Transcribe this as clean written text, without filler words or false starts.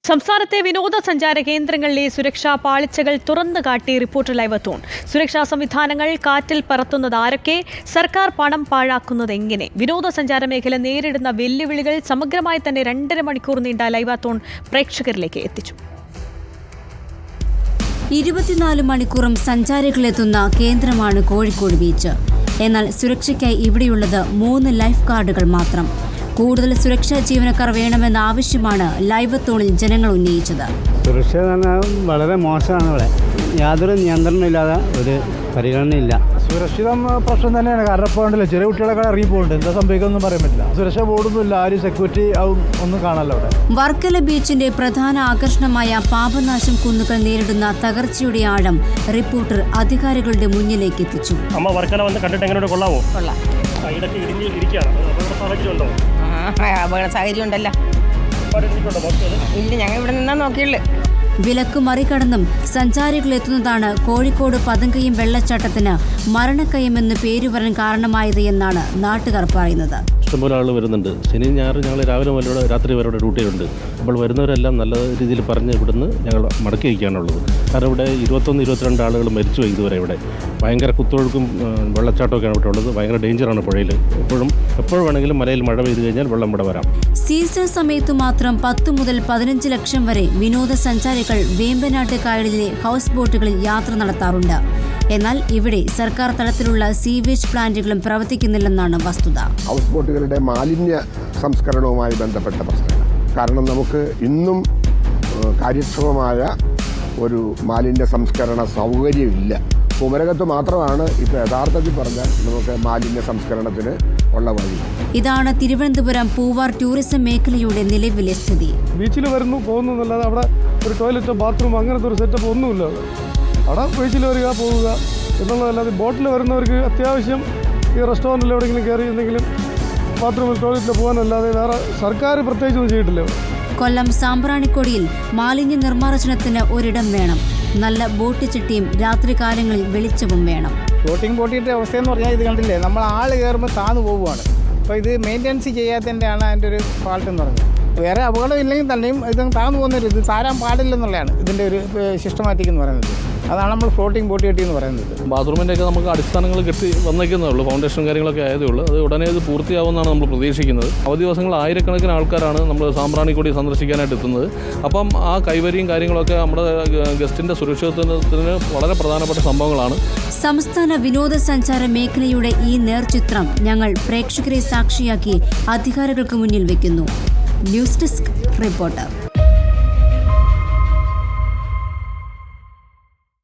സംസ്ഥാനത്തെ വിനോദസഞ്ചാര കേന്ദ്രങ്ങളിലെ സുരക്ഷാ പാളിച്ചകൾ തുറന്നുകാട്ടി റിപ്പോർട്ടർ ലൈവത്തോൺ. സുരക്ഷാ സംവിധാനങ്ങൾ കാറ്റിൽ പറത്തുന്നത് ആരൊക്കെ? സർക്കാർ പണം പാഴാക്കുന്നത് എങ്ങനെ? വിനോദസഞ്ചാര മേഖല നേരിടുന്ന വെല്ലുവിളികൾ സമഗ്രമായി തന്നെ 2.5 മണിക്കൂർ നീണ്ട ലൈവത്തോൺ പ്രേക്ഷകരിലേക്ക് എത്തിച്ചു. 24 മണിക്കൂറും സഞ്ചാരികളെത്തുന്ന കേന്ദ്രമാണ് കോഴിക്കോട് ബീച്ച്. എന്നാൽ സുരക്ഷയ്ക്കായി ഇവിടെയുള്ളത് 3 ലൈഫ് ഗാർഡുകൾ മാത്രം. കൂടുതൽ സുരക്ഷാ ജീവനക്കാർ വേണമെന്ന ആവശ്യമാണ് ലൈവത്തോണിൽ ജനങ്ങൾ ഉന്നയിച്ചത്. സുരക്ഷ വളരെ മോശമാണ്. ഇവിടെ യാതൊരു നിയന്ത്രണമില്ലാതെ ഒരു പരിഗണനയില്ല. സുരക്ഷിതം പ്രശ്നം തന്നെയാണ്. കാരണം ഇപ്പോൾ ഉണ്ടല്ലോ ചെറിയ കുട്ടികളൊക്കെ ഇറങ്ങി പോകുന്നുണ്ട്. എന്താ സംഭവിക്കുമെന്നും പറയാൻ പറ്റില്ല. സുരക്ഷ ബോർഡൊന്നുമില്ല, ആരും സെക്യൂരിറ്റി ഒന്നും കാണല്ലോ അവിടെ. വർക്കല ബീച്ചിന്റെ പ്രധാന ആകർഷണമായ പാപനാശം കുന്നുകൾ നേരിടുന്ന തകർച്ചയുടെ ആഴം റിപ്പോർട്ടർ അധികാരികളുടെ മുന്നിലേക്ക് എത്തിച്ചു. അമ്മ വർക്കല വന്ന് കണ്ടിട്ട് എങ്ങനെയോട് കൊള്ളാമോ? അപകട സാഹചര്യം ഉണ്ടല്ലോ. ഇല്ല, ഞങ്ങൾ ഇവിടെ നിന്നാ നോക്കിയുള്ളു. വിലക്ക് മറികടന്നും സഞ്ചാരികളെത്തുന്നതാണ് കോഴിക്കോട് പതങ്കയം വെള്ളച്ചാട്ടത്തിന് മരണക്കയമെന്ന് പേര് വരാൻ കാരണമായത് എന്നാണ് നാട്ടുകാർ പറയുന്നത്. ഇഷ്ടംപോലെ ആൾ വരുന്നുണ്ട്. ശനി ഞായർ ഞങ്ങൾ രാവിലെ മുതൽ രാത്രി വരെ ഡ്യൂട്ടിയുണ്ട്. അപ്പോൾ വരുന്നവരെല്ലാം നല്ല രീതിയിൽ പറഞ്ഞ് ഇവിടുന്ന് ഞങ്ങൾ മടക്കി വയ്ക്കാനുള്ളത്. കാരണം ഇവിടെ 21-22 ആളുകൾ മരിച്ചുപോയി ഇതുവരെ. ഇവിടെ ഭയങ്കര കുത്തൊഴുക്കും വെള്ളച്ചാട്ടമൊക്കെയാണ് ഇവിടെ ഉള്ളത്. ഭയങ്കര ഡേഞ്ചറാണ് പുഴയിൽ. എപ്പോഴും വേണമെങ്കിലും മലയിൽ മഴ പെയ്തു കഴിഞ്ഞാൽ വെള്ളം ഇവിടെ വരാം. സീസൺ സമയത്ത് മാത്രം 10 മുതൽ 15 ലക്ഷം വരെ വിനോദസഞ്ചാരികൾ വേമ്പനാട്ട് കായലിലെ ഹൗസ് ബോട്ടുകളിൽ യാത്ര നടത്താറുണ്ട്. എന്നാൽ ഇവിടെ സർക്കാർ തലത്തിലുള്ള സീവേജ് പ്ലാന്റുകളും പ്രവർത്തിക്കുന്നില്ലെന്നാണ് വസ്തുത. ഹൗസ് ബോട്ടുകളുടെ മാലിന്യ സംസ്കരണവുമായി ബന്ധപ്പെട്ട പ്രശ്നങ്ങൾ. കാരണം നമുക്ക് ഇന്നും കാര്യക്ഷമമായ ഒരു മാലിന്യ സംസ്കരണ സൗകര്യമില്ല. കുമരകത്ത് മാത്രമാണ് ഇപ്പോൾ യഥാർത്ഥത്തിൽ പറഞ്ഞാൽ നമുക്ക് മാലിന്യ സംസ്കരണത്തിന് ഉള്ള വഴി. ഇതാണ് തിരുവനന്തപുരം പൂവാർ ടൂറിസം മേഖലയുടെ നിലവിലെ സ്ഥിതി. ബീച്ചിൽ വരുന്നു പോകുന്നു എന്നല്ലാതെ അവിടെ ഒരു ടോയ്ലറ്റ് ബാത്റൂം അങ്ങനത്തെ ഒരു സെറ്റപ്പ് ഒന്നുമില്ല. അവിടെ ബീച്ചിൽ വരിക പോവുക എന്നുള്ളതല്ലാതെ ബോട്ടിൽ വരുന്നവർക്ക് അത്യാവശ്യം ഈ റെസ്റ്റോറൻറ്റിൽ എവിടെയെങ്കിലും കയറി എന്തെങ്കിലും ബാത്റൂമിൽ ടോയ്ലറ്റിൽ പോകാനല്ലാതെ വേറെ സർക്കാർ പ്രത്യേകിച്ചൊന്നും ചെയ്തിട്ടില്ല. കൊല്ലം സാമ്പ്രാണിക്കൊടിയിൽ മാലിന്യ നിർമ്മാർജ്ജനത്തിന് ഒരിടം വേണം. നല്ല ബോട്ട് ചിട്ടിയും രാത്രികാലങ്ങളിൽ വെളിച്ചവും വേണം. ഫ്ലോട്ടിംഗ് ബോട്ടിൻ്റെ അവസ്ഥയെന്ന് പറഞ്ഞാൽ ഇത് കണ്ടില്ലേ, നമ്മൾ ആൾ കയറുമ്പോൾ താന്നു പോവുകയാണ്. അപ്പോൾ ഇത് മെയിൻ്റനൻസ് ചെയ്യാത്തതിൻ്റെയാണ് അതിൻ്റെ ഒരു ഫാൾട്ട് എന്ന് പറഞ്ഞത്. വേറെ അപകടം ഇല്ലെങ്കിൽ തന്നെയും ഇത് താന്നു പോകുന്നൊരു ഇത് സാരാൻ പാടില്ലെന്നുള്ളതാണ് ഇതിൻ്റെ ഒരു സിസ്റ്റമാറ്റിക് എന്ന് പറയുന്നത്. അതാണ് നമ്മൾ ഫ്ലോട്ടിംഗ് ബോട്ട് കെട്ടി എന്ന് പറയുന്നത്. ബാത്റൂമിൻ്റെയൊക്കെ നമുക്ക് അടിസ്ഥാനങ്ങൾ കെട്ടി വന്നേക്കുന്നേ ഉള്ളൂ. ഫൗണ്ടേഷൻ കാര്യങ്ങളൊക്കെ ആയതേ ഉള്ളൂ. അത് ഉടനെ ഇത് പൂർത്തിയാവുമെന്നാണ് നമ്മൾ പ്രതീക്ഷിക്കുന്നത്. അവധി ദിവസങ്ങൾ ആയിരക്കണക്കിന് ആൾക്കാരാണ് നമ്മൾ സാമ്പ്രാണിക്കൊടി സന്ദർശിക്കാനായിട്ട് എത്തുന്നത്. അപ്പം ആ കൈവരിയും കാര്യങ്ങളൊക്കെ നമ്മുടെ ഗസ്റ്റിൻ്റെ സുരക്ഷിതത്വത്തിന് വളരെ പ്രധാനപ്പെട്ട സംഭവങ്ങളാണ്. സംസ്ഥാന വിനോദസഞ്ചാര മേഖലയുടെ ഈ നേർചിത്രം ഞങ്ങൾ പ്രേക്ഷകരെ സാക്ഷിയാക്കി അധികാരികൾക്ക് മുന്നിൽ വയ്ക്കുന്നു. News desk reporter.